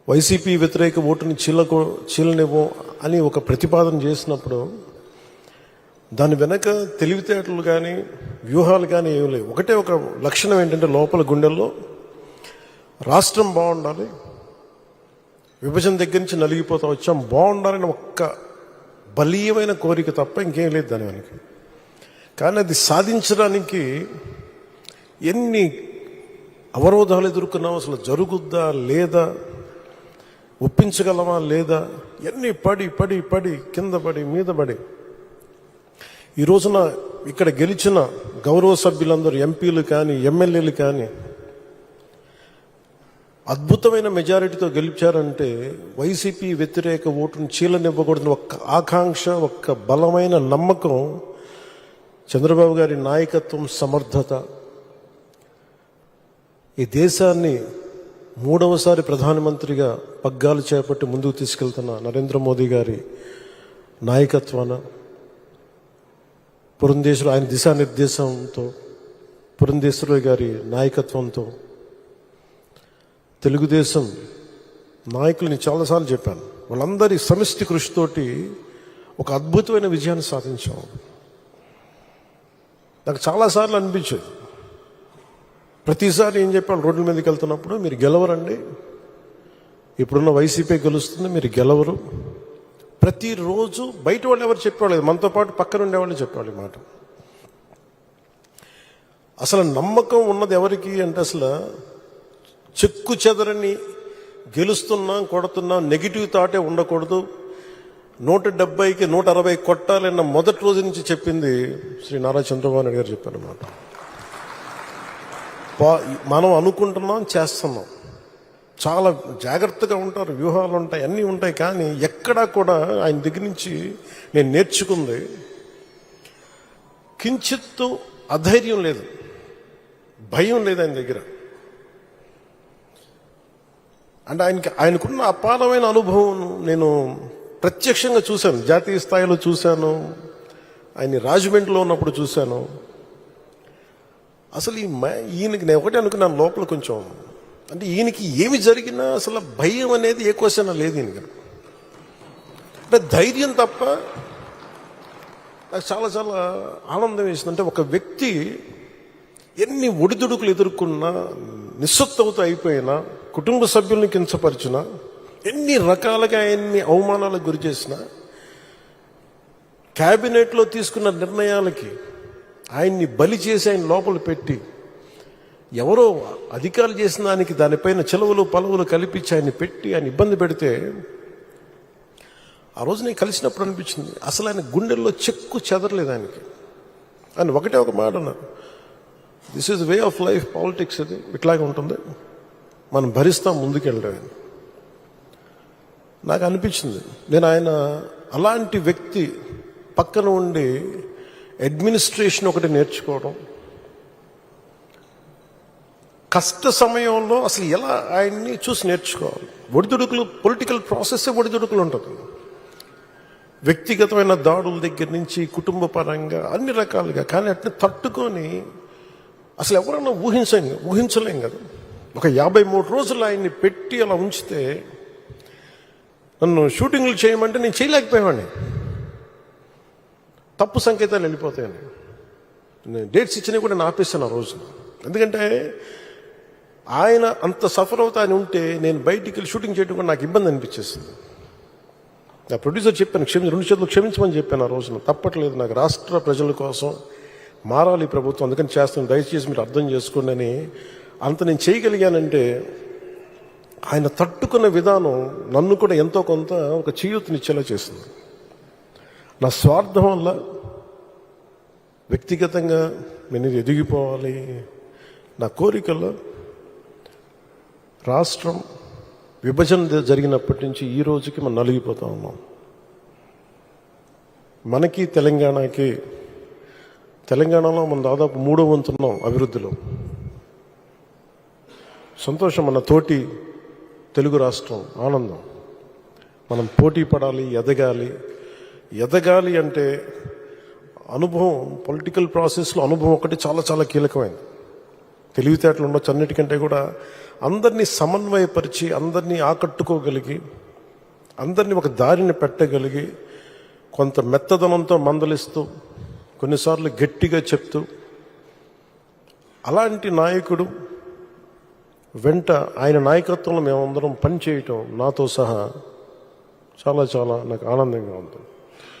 YCP వ్యతిరేక ఓటుని చీలనివ్వం అని ఒక ప్రతిపాదన చేసినప్పుడు దాని వెనక తెలివితేటలు కానీ వ్యూహాలు కానీ ఏమి లేవు. ఒకటే ఒక లక్షణం ఏంటంటే లోపల గుండెల్లో రాష్ట్రం బాగుండాలి, విభజన దగ్గర నుంచి నలిగిపోతా వచ్చాం, బాగుండాలని ఒక్క బలీయమైన కోరిక తప్ప ఇంకేం లేదు దాని వెనక. కానీ అది సాధించడానికి ఎన్ని అవరోధాలు ఎదుర్కొన్నాం, అసలు జరుగుద్దా లేదా, ఒప్పించగలమా లేదా, ఎన్ని పడి పడి పడి కింద పడి మీద పడి ఈ రోజున ఇక్కడ గెలిచిన గౌరవ సభ్యులందరూ ఎంపీలు కానీ ఎమ్మెల్యేలు కానీ అద్భుతమైన మెజారిటీతో గెలిచారంటే వైసీపీ వ్యతిరేక ఓటును చీలనివ్వకూడదని ఒక్క ఆకాంక్ష, ఒక్క బలమైన నమ్మకం, చంద్రబాబు గారి నాయకత్వం, సమర్థత, ఈ దేశాన్ని మూడవసారి ప్రధానమంత్రిగా పగ్గాలు చేపట్టి ముందుకు తీసుకెళ్తున్న నరేంద్ర మోదీ గారి నాయకత్వాన, పురంధేశ్వరు ఆయన దిశానిర్దేశంతో, పురంధేశ్వరి గారి నాయకత్వంతో, తెలుగుదేశం నాయకులని చాలాసార్లు చెప్పాను, వాళ్ళందరి సమిష్టి కృషితోటి ఒక అద్భుతమైన విజయాన్ని సాధించాం. నాకు చాలాసార్లు అనిపించేది, ప్రతిసారి ఏం చెప్పాను, రోడ్ల మీదకి వెళ్తున్నప్పుడు మీరు గెలవరండి, ఇప్పుడున్న వైసీపీ గెలుస్తుంది, మీరు గెలవరు. ప్రతిరోజు బయట వాళ్ళు ఎవరు చెప్పేవాళ్ళు, మనతో పాటు పక్కన ఉండేవాళ్ళు చెప్పేవాళ్ళు మాట. అసలు నమ్మకం ఉన్నది ఎవరికి అంటే, అసలు చెక్కు చెదరని గెలుస్తున్నాం, కొడుతున్నాం, నెగిటివ్ థాటే ఉండకూడదు, 170కి 160 కొట్టాలన్న మొదటి రోజు నుంచి చెప్పింది శ్రీ నారా చంద్రబాబు నాయుడు గారు చెప్పారన్నమాట. మనం అనుకుంటున్నాం, చేస్తున్నాం, చాలా జాగ్రత్తగా ఉంటారు, వ్యూహాలు ఉంటాయి, అన్నీ ఉంటాయి. కానీ ఎక్కడా కూడా ఆయన దగ్గర నుంచి నేను నేర్చుకుంది కించిత్తు అధైర్యం లేదు, భయం లేదు ఆయన దగ్గర. అంటే ఆయనకున్న అపారమైన అనుభవం నేను ప్రత్యక్షంగా చూశాను, జాతీయ స్థాయిలో చూశాను, ఆయన రాజమండ్రిలో ఉన్నప్పుడు చూశాను. అసలు ఈయనకి నేను ఒకటే అనుకున్నాను లోపల కొంచెం, అంటే ఈయనకి ఏమి జరిగినా అసలు భయం అనేది ఏ క్వశ్చన్ లేదు ఈయనకి. అంటే ధైర్యం తప్ప. నాకు చాలా చాలా ఆనందం వేసింది. అంటే ఒక వ్యక్తి ఎన్ని ఒడిదుడుకులు ఎదుర్కొన్నా, నిస్సత్తువతో అయిపోయినా, కుటుంబ సభ్యుల్ని కించపరిచినా, ఎన్ని రకాలుగా ఎన్ని అవమానాలకు గురి చేసినా, క్యాబినెట్లో తీసుకున్న నిర్ణయాలకి ఆయన్ని బలి చేసి ఆయన లోపల పెట్టి, ఎవరో అధికారులు చేసిన దానికి దానిపైన చెలవులు పలువులు కల్పించి ఆయన్ని పెట్టి ఆయన ఇబ్బంది పెడితే, ఆ రోజు నేను కలిసినప్పుడు అనిపించింది అసలు ఆయన గుండెల్లో చెక్కు చెదరలేదు ఆయనకి. ఆయన ఒకటే ఒక మాట అన్నారు, this is way of life, politics అది ఇట్లాగే ఉంటుంది, మనం భరిస్తాం ముందుకెళ్ళడం. నాకు అనిపించింది నేను ఆయన అలాంటి వ్యక్తి పక్కన ఉండి అడ్మినిస్ట్రేషన్ ఒకటి నేర్చుకోవడం, కష్ట సమయంలో అసలు ఎలా ఆయన్ని చూసి నేర్చుకోవాలి. ఒడిదుడుకులు, పొలిటికల్ ప్రాసెస్ ఒడిదుడుకులు ఉంటుంది, వ్యక్తిగతమైన దాడుల దగ్గర నుంచి కుటుంబ పరంగా అన్ని రకాలుగా. కానీ అట్లా తట్టుకొని అసలు ఎవరన్నా ఊహించలేం కదా. ఒక 53 రోజులు ఆయన్ని పెట్టి అలా ఉంచితే, నన్ను షూటింగ్లు చేయమంటే నేను చేయలేకపోయేవాడిని, తప్పు సంకేతాలు వెళ్ళిపోతాయని. నేను డేట్స్ ఇచ్చినవి కూడా నేను ఆపేస్తాను ఆ రోజు. ఎందుకంటే ఆయన అంత సఫర్ అవుతా అని ఉంటే నేను బయటికి వెళ్ళి షూటింగ్ చేయడం కూడా నాకు ఇబ్బంది అనిపించేస్తుంది. నా ప్రొడ్యూసర్ చెప్పాను, 2 చేతులు క్షమించమని చెప్పాను ఆ రోజున. తప్పట్లేదు, నాకు రాష్ట్ర ప్రజల కోసం మారాలి ప్రభుత్వం, అందుకని చేస్తాను, దయచేసి మీరు అర్థం చేసుకోండి అని. అంత నేను చేయగలిగానంటే ఆయన తట్టుకున్న విధానం నన్ను కూడా ఎంతో కొంత ఒక చేయూతనిచ్చేలా చేసింది. నా స్వార్థం వల్ల వ్యక్తిగతంగా నేను ఎదిగిపోవాలి, నా కోరికల్లో రాష్ట్రం విభజన జరిగినప్పటి నుంచి ఈ రోజుకి మనం నలిగిపోతా ఉన్నాం. మనకి తెలంగాణలో మనం దాదాపు 3వ వంతున్నాం అభివృద్ధిలో. సంతోషం, మన తోటి తెలుగు రాష్ట్రం ఆనందం. మనం పోటీ పడాలి, ఎదగాలి అంటే అనుభవం, పొలిటికల్ ప్రాసెస్లో అనుభవం ఒకటి చాలా చాలా కీలకమైనది. తెలివితేటలు ఉండొచ్చు, అన్నిటికంటే కూడా అందరినీ సమన్వయపరిచి, అందరినీ ఆకట్టుకోగలిగి, అందరినీ ఒక దారిని పెట్టగలిగి, కొంత మెత్తదనంతో మందలిస్తూ, కొన్నిసార్లు గట్టిగా చెప్తూ, అలాంటి నాయకుడు వెంట ఆయన నాయకత్వంలో మేమందరం పనిచేయటం నాతో సహా చాలా చాలా నాకు ఆనందంగా ఉంది.